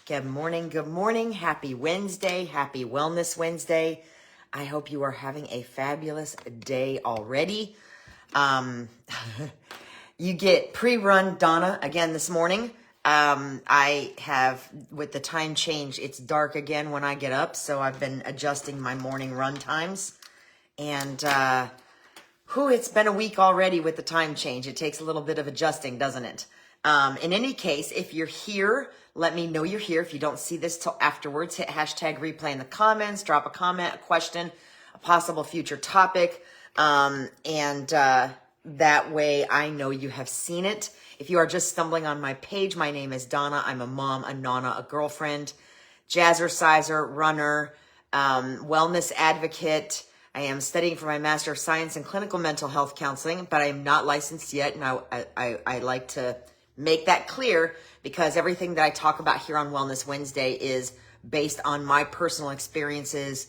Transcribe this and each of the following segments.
Good morning. Good morning. Happy Wednesday. Happy Wellness Wednesday. I hope you are having a fabulous day already. Um, you get pre-run Donna again this morning. I have, with the time change, it's dark again when I get up. So I've been adjusting my morning run times. And, it's been a week already with the time change. It takes a little bit of adjusting, doesn't it? In any case, if you're here, let me know you're here. If you don't see this till afterwards, hit hashtag replay in the comments, drop a comment, a question, a possible future topic. That way I know you have seen it. If you are just stumbling on my page, my name is Donna. I'm a mom, a nana, a girlfriend, jazzerciser, runner, wellness advocate. I am studying for my Master of Science in Clinical Mental Health Counseling, but I am not licensed yet. And I like to make that clear because everything that I talk about here on Wellness Wednesday is based on my personal experiences,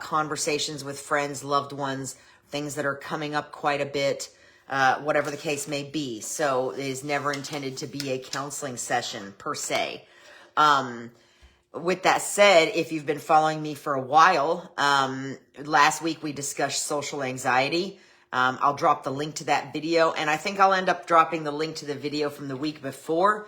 conversations with friends, loved ones, things that are coming up quite a bit, whatever the case may be. So it is never intended to be a counseling session per se. With that said, if you've been following me for a while, last week we discussed social anxiety. I'll drop the link to that video, and I think I'll end up dropping the link to the video from the week before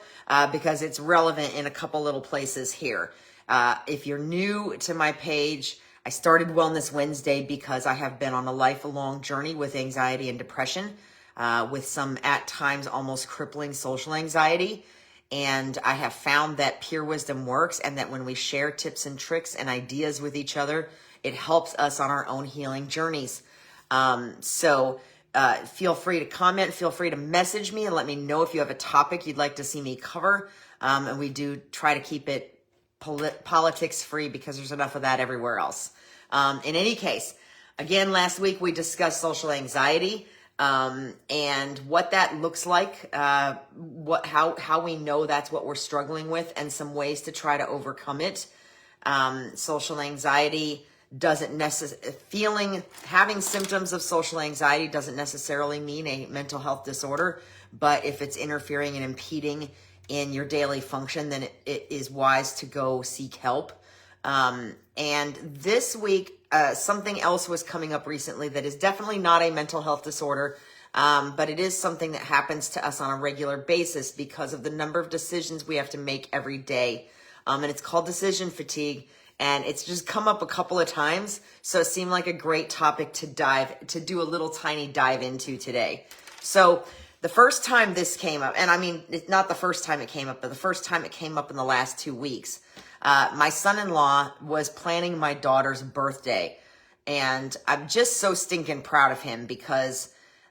because it's relevant in a couple little places here. If you're new to my page, I started Wellness Wednesday because I have been on a lifelong journey with anxiety and depression, with some at times almost crippling social anxiety. And I have found that Pure Wisdom works, and that when we share tips and tricks and ideas with each other, it helps us on our own healing journeys. So feel free to comment, feel free to message me and let me know if you have a topic you'd like to see me cover. And we do try to keep it politics free because there's enough of that everywhere else. In any case, again, last week we discussed social anxiety. And what that looks like, how we know that's what we're struggling with, and some ways to try to overcome it. Social anxiety having symptoms of social anxiety doesn't necessarily mean a mental health disorder, but if it's interfering and impeding in your daily function, then it is wise to go seek help. And this week, something else was coming up recently that is definitely not a mental health disorder, but it is something that happens to us on a regular basis because of the number of decisions we have to make every day. And it's called decision fatigue, and it's just come up a couple of times. So it seemed like a great topic to do a little tiny dive into today. So the first time this came up, and I mean, it's not the first time it came up, but the first time it came up in the last 2 weeks. My son-in-law was planning my daughter's birthday, and I'm just so stinking proud of him because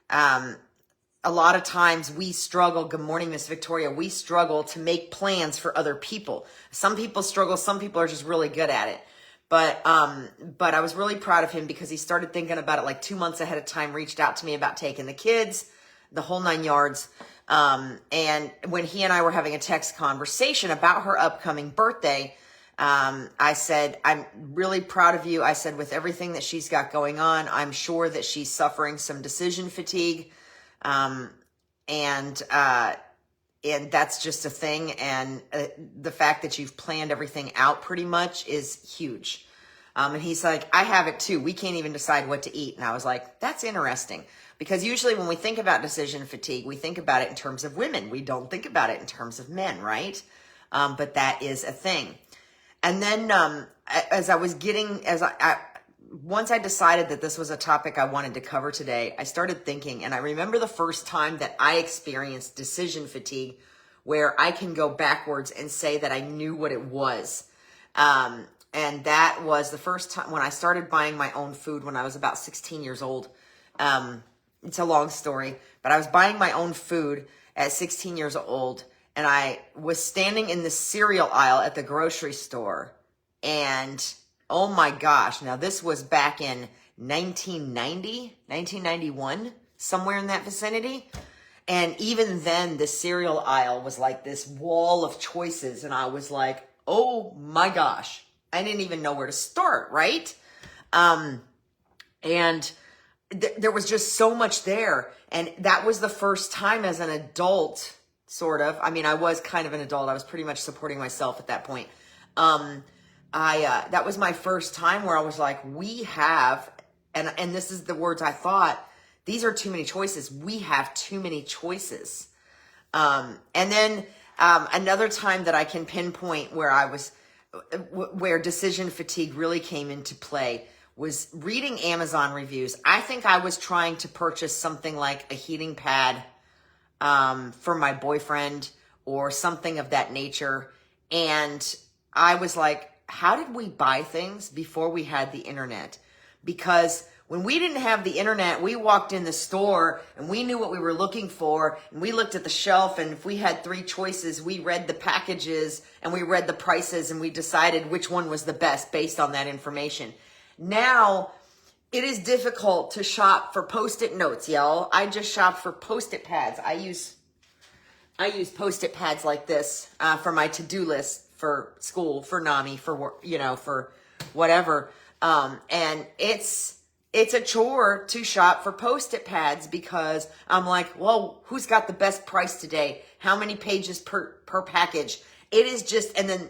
a lot of times we struggle. Good morning, Miss Victoria. We struggle to make plans for other people. Some people struggle. Some people are just really good at it. But I was really proud of him because he started thinking about it like 2 months ahead of time, reached out to me about taking the kids, the whole 9 yards. And when he and I were having a text conversation about her upcoming birthday, I said, I'm really proud of you. I said, with everything that she's got going on, I'm sure that she's suffering some decision fatigue. And that's just a thing. And the fact that you've planned everything out pretty much is huge. And he's like, I have it too. We can't even decide what to eat. And I was like, that's interesting. Because usually when we think about decision fatigue, we think about it in terms of women. We don't think about it in terms of men, right? But that is a thing. And then once I decided that this was a topic I wanted to cover today, I started thinking, and I remember the first time that I experienced decision fatigue where I can go backwards and say that I knew what it was. And that was the first time when I started buying my own food when I was about 16 years old. It's a long story, but I was buying my own food at 16 years old, and I was standing in the cereal aisle at the grocery store, and oh my gosh, now this was back in 1991, somewhere in that vicinity. And even then, the cereal aisle was like this wall of choices, and I was like, oh my gosh, I didn't even know where to start, right? And there was just so much there. And that was the first time as an adult sort of. I mean, I was kind of an adult. I was pretty much supporting myself at that point. That was my first time where I was like, we have, and this is the words I thought, these are too many choices. We have too many choices. And then another time that I can pinpoint where decision fatigue really came into play was reading Amazon reviews. I think I was trying to purchase something like a heating pad for my boyfriend or something of that nature. And I was like, how did we buy things before we had the internet? Because when we didn't have the internet, we walked in the store and we knew what we were looking for, and we looked at the shelf, and if we had 3 choices, we read the packages and we read the prices and we decided which one was the best based on that information. Now, it is difficult to shop for Post-it notes, y'all. I just shop for Post-it pads. I use Post-it pads like this for my to-do list for school, for NAMI, for work, for whatever. And it's a chore to shop for Post-it pads because I'm like, well, who's got the best price today? How many pages per package? It is just, and then,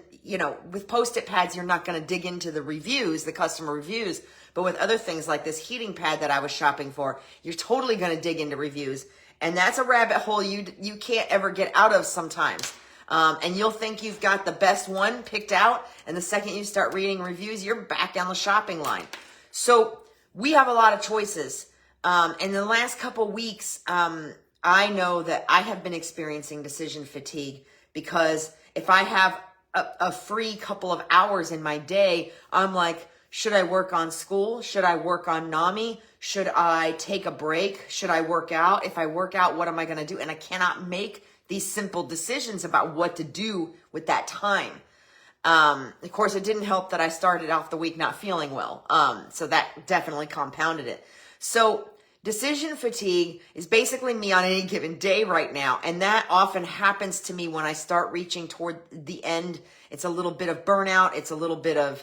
with Post-it pads, you're not going to dig into the reviews, the customer reviews. But with other things like this heating pad that I was shopping for, you're totally going to dig into reviews. And that's a rabbit hole you can't ever get out of sometimes. And you'll think you've got the best one picked out, and the second you start reading reviews, you're back down the shopping line. So we have a lot of choices. In the last couple weeks, I know that I have been experiencing decision fatigue because if I have a free couple of hours in my day, I'm like, should I work on school? Should I work on NAMI? Should I take a break? Should I work out? If I work out, what am I going to do? And I cannot make these simple decisions about what to do with that time. Of course, it didn't help that I started off the week not feeling well. So that definitely compounded it. So decision fatigue is basically me on any given day right now. And that often happens to me when I start reaching toward the end. It's a little bit of burnout. It's a little bit of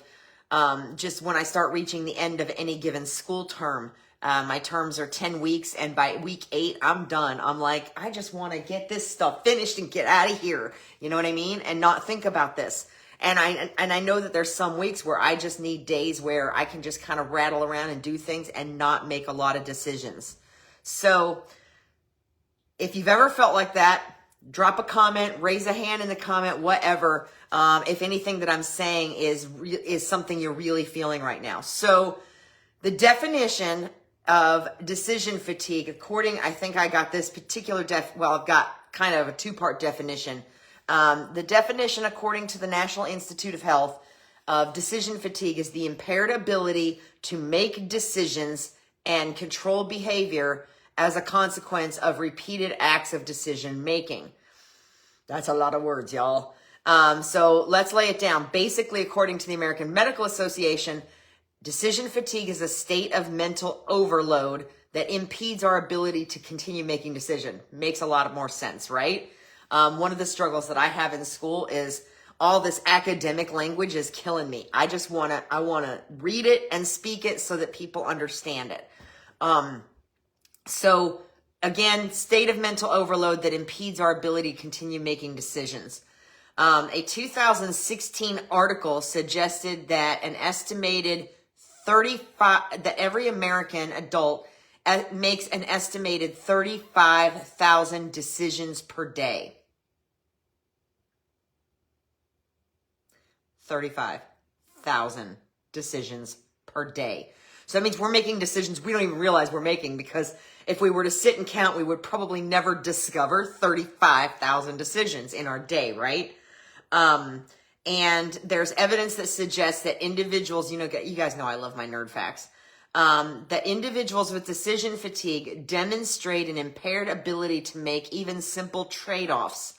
just when I start reaching the end of any given school term. My terms are 10 weeks, and by week 8, I'm done. I'm like, I just want to get this stuff finished and get out of here. You know what I mean? And not think about this. And I know that there's some weeks where I just need days where I can just kind of rattle around and do things and not make a lot of decisions. So if you've ever felt like that, drop a comment, raise a hand in the comment, whatever. If anything that I'm saying is something you're really feeling right now. So the definition of decision fatigue, I think I got this particular I've got kind of a 2-part definition. The definition, according to the National Institute of Health, of decision fatigue is the impaired ability to make decisions and control behavior as a consequence of repeated acts of decision making. That's a lot of words, y'all. So let's lay it down. Basically, according to the American Medical Association, decision fatigue is a state of mental overload that impedes our ability to continue making decisions. Makes a lot more sense, right? One of the struggles that I have in school is all this academic language is killing me. I want to read it and speak it so that people understand it. So again, state of mental overload that impedes our ability to continue making decisions. A 2016 article suggested that that every American adult makes an estimated 35,000 decisions per day. 35,000 decisions per day. So that means we're making decisions we don't even realize we're making, because if we were to sit and count, we would probably never discover 35,000 decisions in our day, right? And there's evidence that suggests that individuals, you guys know I love my nerd facts, that individuals with decision fatigue demonstrate an impaired ability to make even simple trade-offs.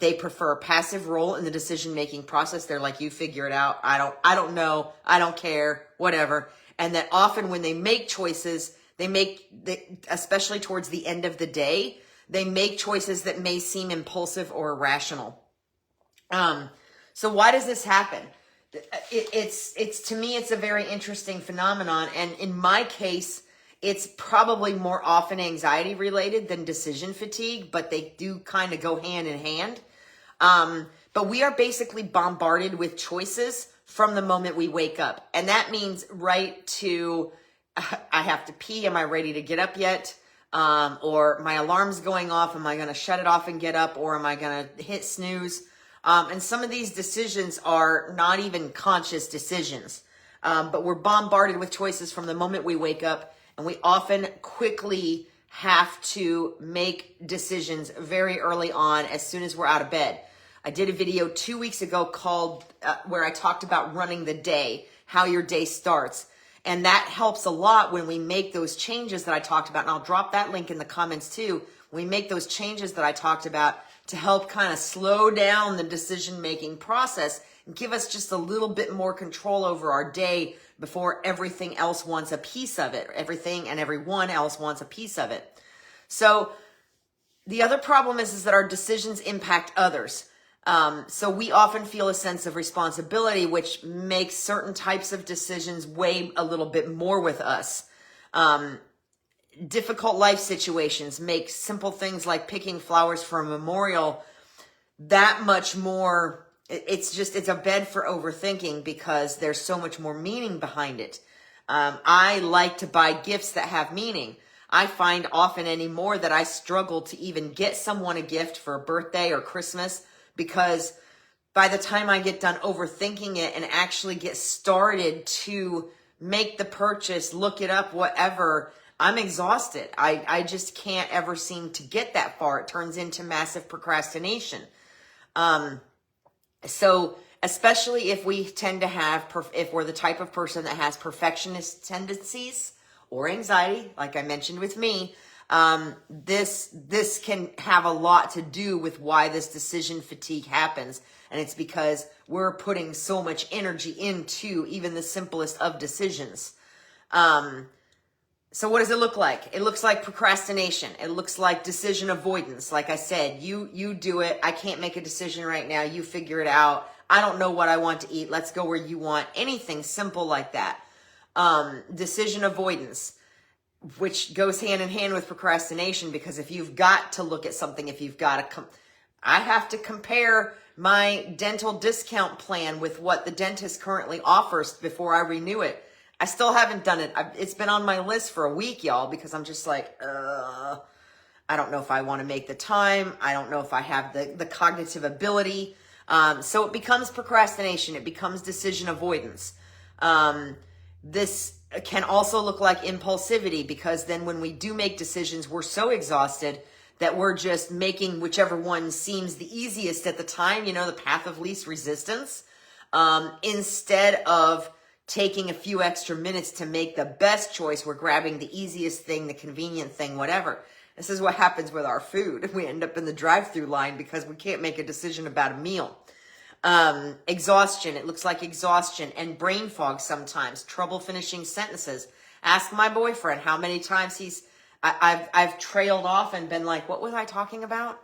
They prefer a passive role in the decision-making process. They're like, you figure it out. I don't know. I don't care, whatever. And that often when they make choices, especially towards the end of the day, they make choices that may seem impulsive or irrational. So why does this happen? It's to me, it's a very interesting phenomenon. And in my case, It's probably more often anxiety related than decision fatigue, but they do kind of go hand in hand. But we are basically bombarded with choices from the moment we wake up. And that means right to, I have to pee. Am I ready to get up yet? Or my alarm's going off. Am I going to shut it off and get up? Or am I going to hit snooze? And some of these decisions are not even conscious decisions. But we're bombarded with choices from the moment we wake up. And we often quickly have to make decisions very early on as soon as we're out of bed. I did a video 2 weeks ago called where I talked about running the day, how your day starts. And that helps a lot when we make those changes that I talked about. And I'll drop that link in the comments too. We make those changes that I talked about to help kind of slow down the decision-making process and give us just a little bit more control over our day before everything else wants a piece of it. Everything and everyone else wants a piece of it. So the other problem is that our decisions impact others. So we often feel a sense of responsibility, which makes certain types of decisions weigh a little bit more with us. Difficult life situations make simple things like picking flowers for a memorial that much more. It's a bed for overthinking because there's so much more meaning behind it. I like to buy gifts that have meaning. I find often anymore that I struggle to even get someone a gift for a birthday or Christmas, because by the time I get done overthinking it and actually get started to make the purchase, look it up, whatever, I'm exhausted. I just can't ever seem to get that far. It turns into massive procrastination. So especially if we tend to have, if we're the type of person that has perfectionist tendencies or anxiety, like I mentioned with me, this can have a lot to do with why this decision fatigue happens. And it's because we're putting so much energy into even the simplest of decisions. So what does it look like? It looks like procrastination. It looks like decision avoidance. Like I said, you do it. I can't make a decision right now. You figure it out. I don't know what I want to eat. Let's go where you want. Anything simple like that. Decision avoidance, which goes hand in hand with procrastination, because if you've got to look at something, if you've got to I have to compare my dental discount plan with what the dentist currently offers before I renew it. I still haven't done it. It's been on my list for a week, y'all, because I'm just like, I don't know if I want to make the time. I don't know if I have the cognitive ability. So it becomes procrastination. It becomes decision avoidance. This can also look like impulsivity, because then when we do make decisions, we're so exhausted that we're just making whichever one seems the easiest at the time, the path of least resistance, instead of taking a few extra minutes to make the best choice. We're grabbing the easiest thing, the convenient thing, whatever. This is what happens with our food. We end up in the drive-through line because we can't make a decision about a meal. Exhaustion. It looks like exhaustion and brain fog sometimes. Trouble finishing sentences. Ask my boyfriend how many times I've trailed off and been like, what was I talking about?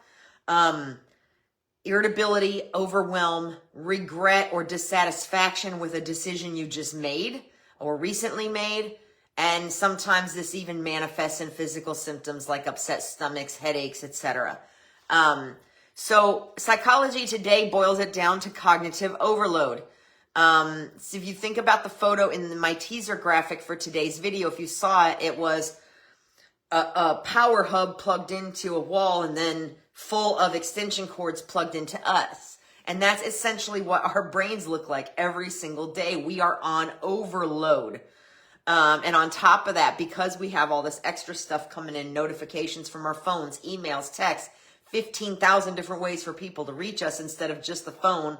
Irritability, overwhelm, regret, or dissatisfaction with a decision you just made or recently made. And sometimes this even manifests in physical symptoms like upset stomachs, headaches, etc. So psychology today boils it down to cognitive overload. So if you think about the photo in my teaser graphic for today's video, if you saw it, it was a power hub plugged into a wall and then full of extension cords plugged into us. And that's essentially what our brains look like every single day. We are on overload. And on top of that, because we have all this extra stuff coming in, notifications from our phones, emails, texts, 15,000 different ways for people to reach us instead of just the phone.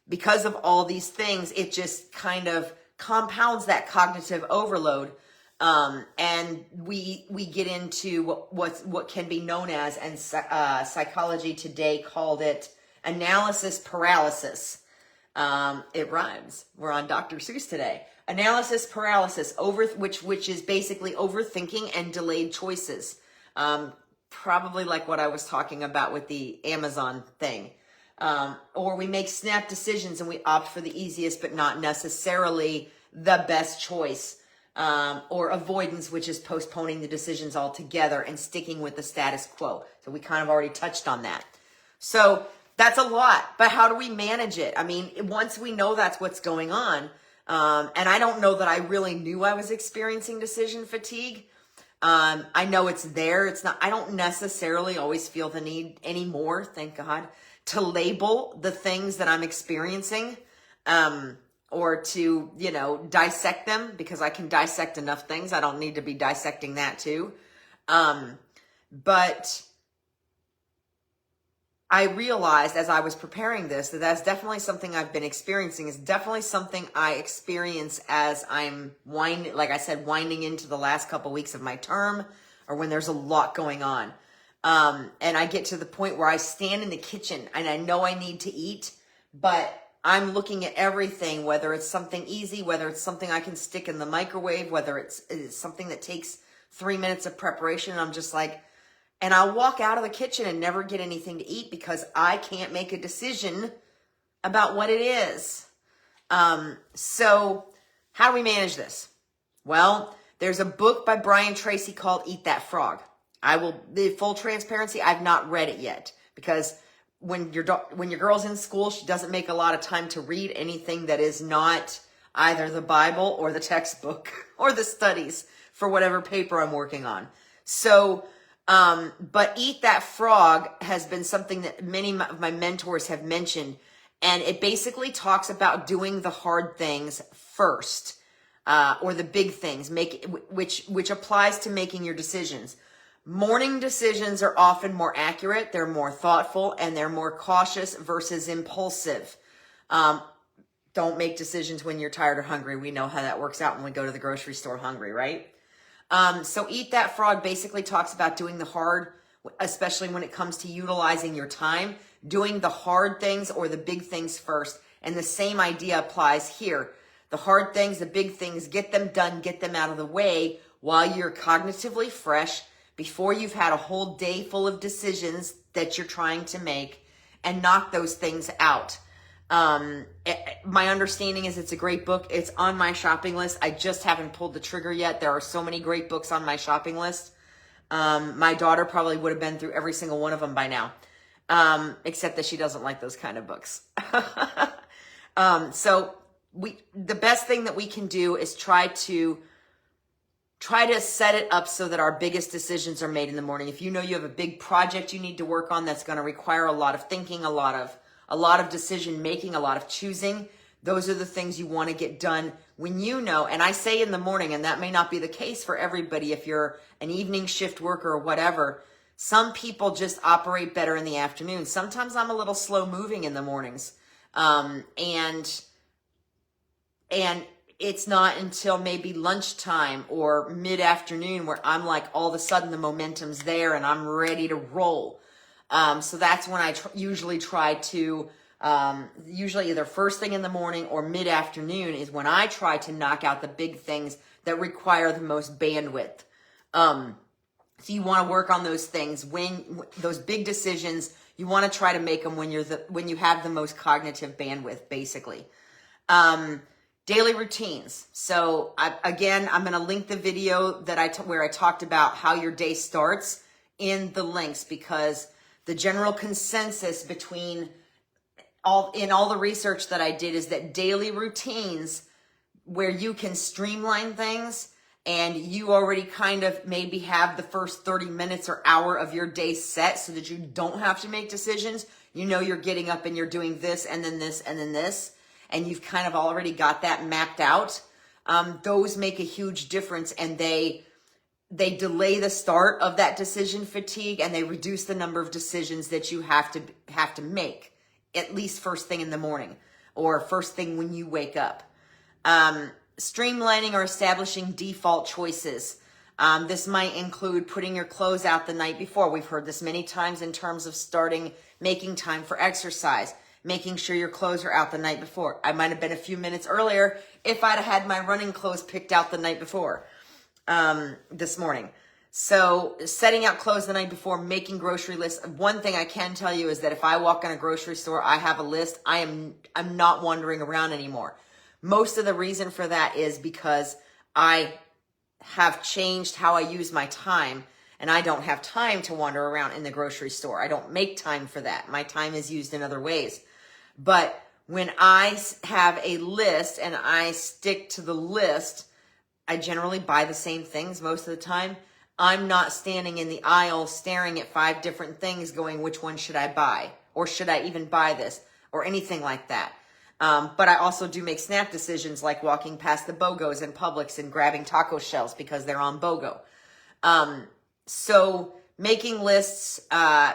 Because of all these things, it just kind of compounds that cognitive overload. And we get into what can be known as, and psychology today called it, analysis paralysis. It rhymes. We're on Dr. Seuss today. Analysis paralysis, which is basically overthinking and delayed choices. Probably like what I was talking about with the Amazon thing. Or we make snap decisions and we opt for the easiest but not necessarily the best choice. or avoidance, which is postponing the decisions altogether and sticking with the status quo. So we kind of already touched on that. So that's a lot, but how do we manage it? I mean, once we know that's what's going on, and I don't know that I really knew I was experiencing decision fatigue. I know it's there. It's not, I don't necessarily always feel the need anymore, thank God, to label the things that I'm experiencing, or to, dissect them, because I can dissect enough things. I don't need to be dissecting that too. But I realized as I was preparing this that that's definitely something I've been experiencing. It's definitely something I experience as I'm winding into the last couple weeks of my term, or when there's a lot going on. And I get to the point where I stand in the kitchen and I know I need to eat, but I'm looking at everything, whether it's something easy, whether it's something I can stick in the microwave, whether it's something that takes 3 minutes of preparation. And I'm just like, and I'll walk out of the kitchen and never get anything to eat because I can't make a decision about what it is. So how do we manage this? Well, there's a book by Brian Tracy called Eat That Frog. The full transparency, I've not read it yet, because when your girl's in school, she doesn't make a lot of time to read anything that is not either the Bible or the textbook or the studies for whatever paper I'm working on. So, but Eat That Frog has been something that many of my mentors have mentioned, and it basically talks about doing the hard things first, or the big things, which applies to making your decisions. Morning decisions are often more accurate, they're more thoughtful, and they're more cautious versus impulsive. Don't make decisions when you're tired or hungry. We know how that works out when we go to the grocery store hungry, right? So Eat That Frog basically talks about doing the hard, especially when it comes to utilizing your time, doing the hard things or the big things first. And the same idea applies here. The hard things, the big things, get them done, get them out of the way while you're cognitively fresh, before you've had a whole day full of decisions that you're trying to make, and knock those things out. My understanding is it's a great book. It's on my shopping list. I just haven't pulled the trigger yet. There are so many great books on my shopping list. My daughter probably would have been through every single one of them by now. Except that she doesn't like those kind of books. So the best thing that we can do is try to set it up so that our biggest decisions are made in the morning. If you know you have a big project you need to work on that's going to require a lot of thinking, a lot of decision making, a lot of choosing, those are the things you want to get done when you know. And I say in the morning, and that may not be the case for everybody if you're an evening shift worker or whatever. Some people just operate better in the afternoon. Sometimes I'm a little slow moving in the mornings. And it's not until maybe lunchtime or mid-afternoon where I'm like, all of a sudden the momentum's there and I'm ready to roll. So that's when I usually try to, usually either first thing in the morning or mid-afternoon is when I try to knock out the big things that require the most bandwidth. So you want to work on those things when those big decisions, you want to try to make them when you have the most cognitive bandwidth, basically. Daily routines. So I'm going to link the video where I talked about how your day starts in the links, because the general consensus between all the research that I did is that daily routines where you can streamline things and you already kind of maybe have the first 30 minutes or hour of your day set so that you don't have to make decisions. You know, you're getting up and you're doing this and then this and then this, and you've kind of already got that mapped out. Those make a huge difference, and they delay the start of that decision fatigue, and they reduce the number of decisions that you have to make, at least first thing in the morning or first thing when you wake up. Streamlining or establishing default choices. This might include putting your clothes out the night before. We've heard this many times in terms of making time for exercise, making sure your clothes are out the night before. I might have been a few minutes earlier if I'd have had my running clothes picked out the night before, this morning. So setting out clothes the night before, making grocery lists. One thing I can tell you is that if I walk in a grocery store, I have a list. I'm not wandering around anymore. Most of the reason for that is because I have changed how I use my time, and I don't have time to wander around in the grocery store. I don't make time for that. My time is used in other ways. But when I have a list and I stick to the list, I generally buy the same things most of the time. I'm not standing in the aisle staring at 5 different things going, which one should I buy? Or should I even buy this? Or anything like that. But I also do make snack decisions like walking past the BOGOs in Publix and grabbing taco shells because they're on BOGO. So making lists,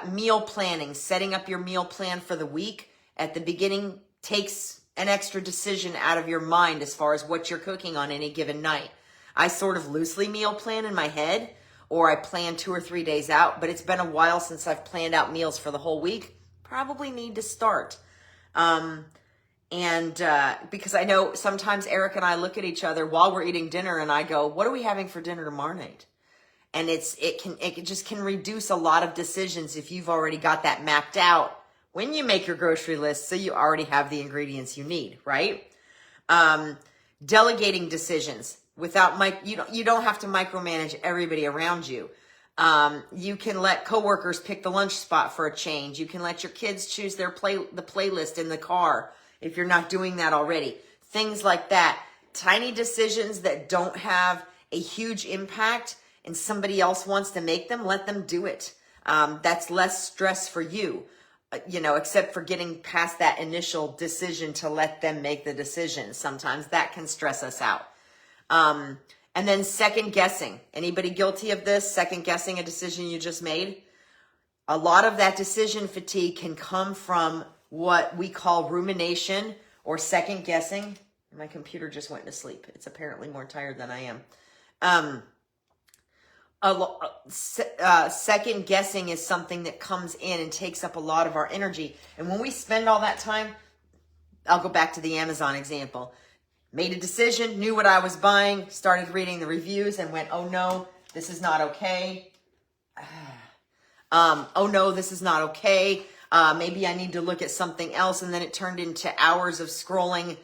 meal planning, setting up your meal plan for the week at the beginning takes an extra decision out of your mind as far as what you're cooking on any given night. I sort of loosely meal plan in my head, or I plan 2 or 3 days out, but it's been a while since I've planned out meals for the whole week. Probably need to start. Because I know sometimes Eric and I look at each other while we're eating dinner and I go, what are we having for dinner tomorrow night? And it just can reduce a lot of decisions if you've already got that mapped out when you make your grocery list, so you already have the ingredients you need, right? Delegating decisions without you don't have to micromanage everybody around you. You can let coworkers pick the lunch spot for a change. You can let your kids choose the playlist in the car if you're not doing that already. Things like that. Tiny decisions that don't have a huge impact and somebody else wants to make them, let them do it. That's less stress for you, except for getting past that initial decision to let them make the decision. Sometimes that can stress us out. And then second guessing. Anybody guilty of this? Second guessing a decision you just made? A lot of that decision fatigue can come from what we call rumination or second guessing. My computer just went to sleep. It's apparently more tired than I am. Second guessing is something that comes in and takes up a lot of our energy. And when we spend all that time, I'll go back to the Amazon example. Made a decision, knew what I was buying, started reading the reviews and went, oh no, this is not okay. Oh no, this is not okay. Maybe I need to look at something else. And then it turned into hours of scrolling,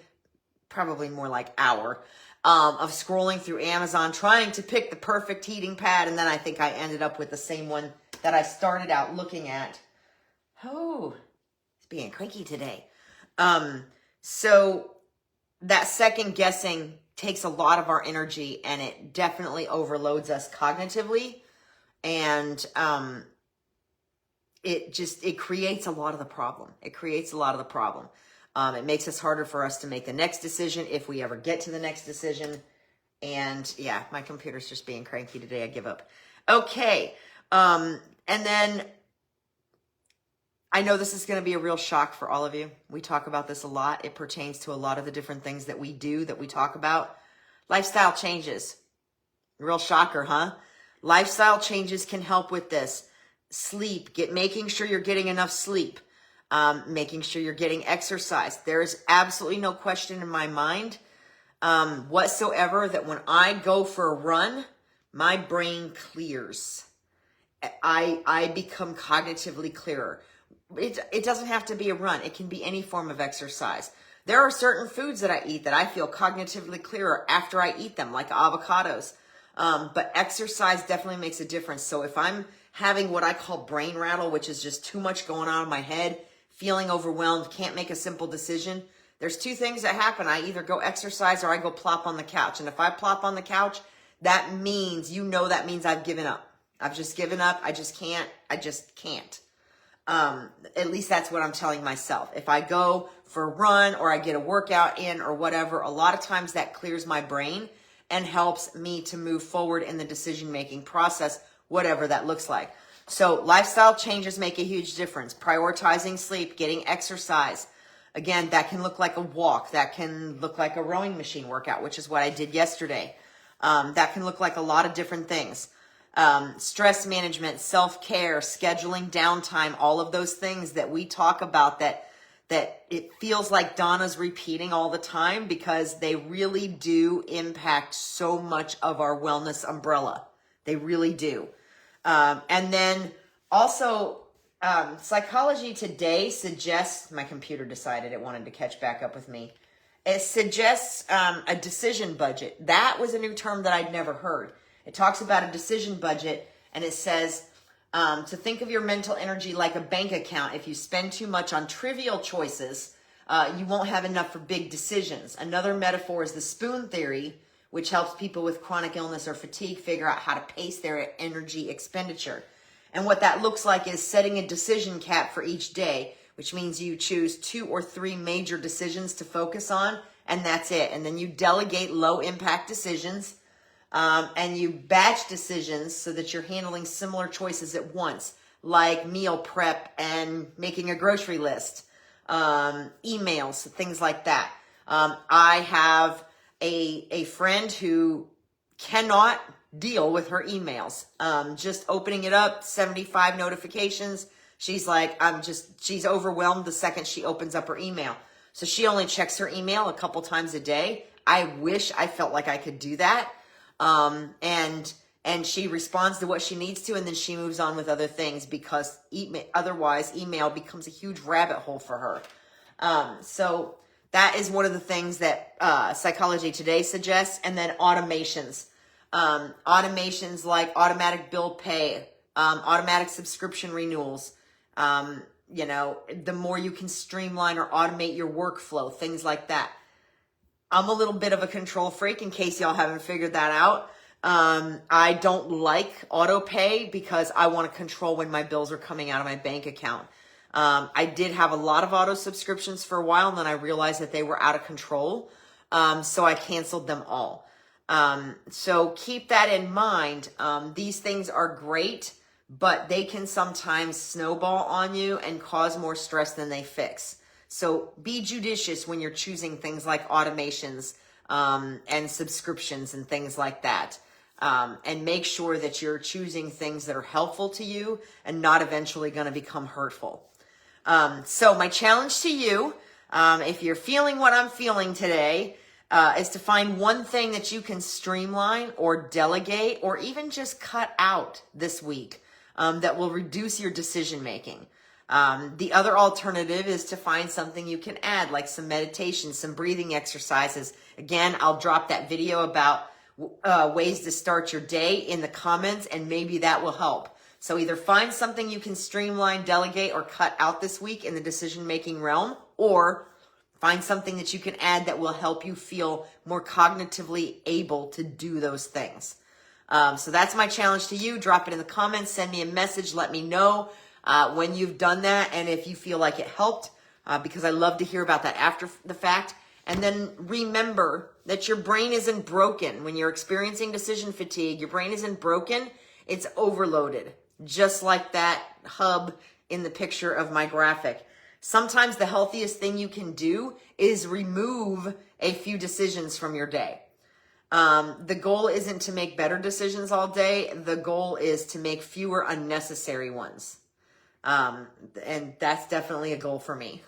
probably more like hour, of scrolling through Amazon, trying to pick the perfect heating pad. And then I think I ended up with the same one that I started out looking at. Oh, it's being cranky today. So that second guessing takes a lot of our energy and it definitely overloads us cognitively. And, it creates a lot of the problem. It creates a lot of the problem. It makes it harder for us to make the next decision if we ever get to the next decision. And yeah, my computer's just being cranky today. I give up. Okay. And then I know this is going to be a real shock for all of you. We talk about this a lot. It pertains to a lot of the different things that we do, that we talk about. Lifestyle changes. Real shocker, huh? Lifestyle changes can help with this. Sleep, making sure you're getting enough sleep, making sure you're getting exercise. There is absolutely no question in my mind whatsoever that when I go for a run, my brain clears. I become cognitively clearer. It doesn't have to be a run. It can be any form of exercise. There are certain foods that I eat that I feel cognitively clearer after I eat them, like avocados. But exercise definitely makes a difference. So if I'm having what I call brain rattle, which is just too much going on in my head, feeling overwhelmed, can't make a simple decision, there's 2 things that happen. I either go exercise or I go plop on the couch. And if I plop on the couch, that means I've given up. I've just given up. I just can't. At least that's what I'm telling myself. If I go for a run or I get a workout in or whatever, a lot of times that clears my brain and helps me to move forward in the decision-making process, whatever that looks like. So lifestyle changes make a huge difference. Prioritizing sleep, getting exercise. Again, that can look like a walk. That can look like a rowing machine workout, which is what I did yesterday. That can look like a lot of different things. Stress management, self-care, scheduling downtime, all of those things that we talk about that it feels like Donna's repeating all the time because they really do impact so much of our wellness umbrella. They really do. And then also, Psychology Today suggests, my computer decided it wanted to catch back up with me. It suggests a decision budget. That was a new term that I'd never heard. It talks about a decision budget, and it says to think of your mental energy like a bank account. If you spend too much on trivial choices, you won't have enough for big decisions. Another metaphor is the spoon theory, which helps people with chronic illness or fatigue figure out how to pace their energy expenditure. And what that looks like is setting a decision cap for each day, which means you choose 2 or 3 major decisions to focus on, and that's it. And then you delegate low impact decisions, and you batch decisions so that you're handling similar choices at once, like meal prep and making a grocery list, emails, things like that. I have a friend who cannot deal with her emails. Just opening it up, 75 notifications. She's like, she's overwhelmed the second she opens up her email. So she only checks her email a couple times a day. I wish I felt like I could do that. And she responds to what she needs to, and then she moves on with other things because otherwise email becomes a huge rabbit hole for her. So that is one of the things that Psychology Today suggests. And then automations. Automations like automatic bill pay, automatic subscription renewals. The more you can streamline or automate your workflow, things like that. I'm a little bit of a control freak, in case y'all haven't figured that out. I don't like auto pay because I want to control when my bills are coming out of my bank account. I did have a lot of auto subscriptions for a while, and then I realized that they were out of control. So I canceled them all. So keep that in mind. These things are great, but they can sometimes snowball on you and cause more stress than they fix. So be judicious when you're choosing things like automations, and subscriptions and things like that. And make sure that you're choosing things that are helpful to you and not eventually going to become hurtful. So my challenge to you, if you're feeling what I'm feeling today, is to find one thing that you can streamline or delegate or even just cut out this week, that will reduce your decision making. The other alternative is to find something you can add, like some meditation, some breathing exercises. Again, I'll drop that video about ways to start your day in the comments, and maybe that will help. So either find something you can streamline, delegate, or cut out this week in the decision-making realm, or find something that you can add that will help you feel more cognitively able to do those things. So that's my challenge to you. Drop it in the comments. Send me a message. Let me know when you've done that and if you feel like it helped, because I love to hear about that after the fact. And then remember that your brain isn't broken. When you're experiencing decision fatigue, your brain isn't broken. It's overloaded, just like that hub in the picture of my graphic. Sometimes the healthiest thing you can do is remove a few decisions from your day. The goal isn't to make better decisions all day. The goal is to make fewer unnecessary ones. And that's definitely a goal for me.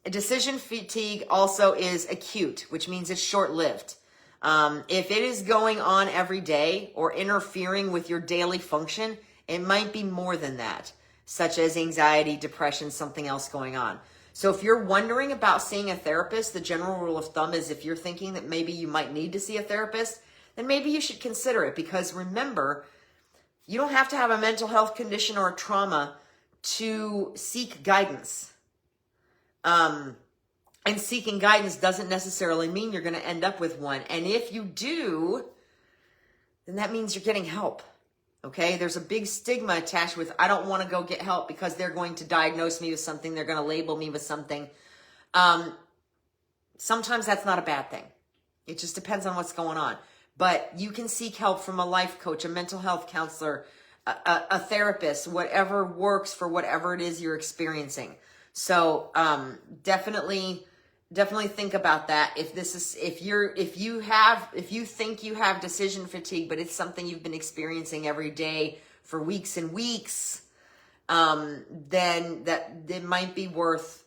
Decision fatigue also is acute, which means it's short-lived. If it is going on every day or interfering with your daily function, it might be more than that, such as anxiety, depression, something else going on. So if you're wondering about seeing a therapist, the general rule of thumb is if you're thinking that maybe you might need to see a therapist, then maybe you should consider it, because remember, you don't have to have a mental health condition or a trauma to seek guidance. And seeking guidance doesn't necessarily mean you're going to end up with one. And if you do, then that means you're getting help. Okay? There's a big stigma attached with, I don't want to go get help because they're going to diagnose me with something. They're going to label me with something. Sometimes that's not a bad thing. It just depends on what's going on. But you can seek help from a life coach, a mental health counselor, a therapist, whatever works for whatever it is you're experiencing. So definitely think about that. If you think you have decision fatigue, but it's something you've been experiencing every day for weeks and weeks, then it might be worth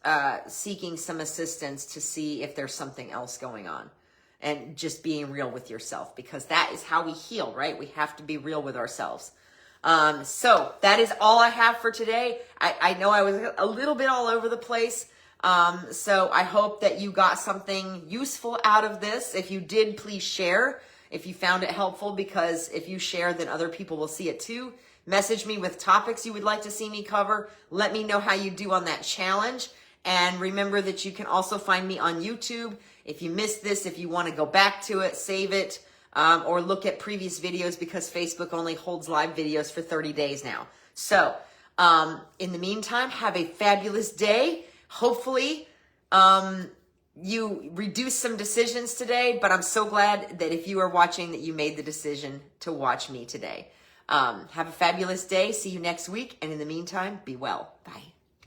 seeking some assistance to see if there's something else going on, and just being real with yourself, because that is how we heal, right? We have to be real with ourselves. So that is all I have for today. I know I was a little bit all over the place, So I hope that you got something useful out of this. If you did, please share if you found it helpful, because if you share, then other people will see it too. Message me with topics you would like to see me cover. Let me know how you do on that challenge. And remember that you can also find me on YouTube. If you missed this, if you want to go back to it, save it, or look at previous videos, because Facebook only holds live videos for 30 days now. So in the meantime, have a fabulous day. Hopefully you reduce some decisions today, but I'm so glad that if you are watching that you made the decision to watch me today. Have a fabulous day. See you next week. And in the meantime, be well. Bye.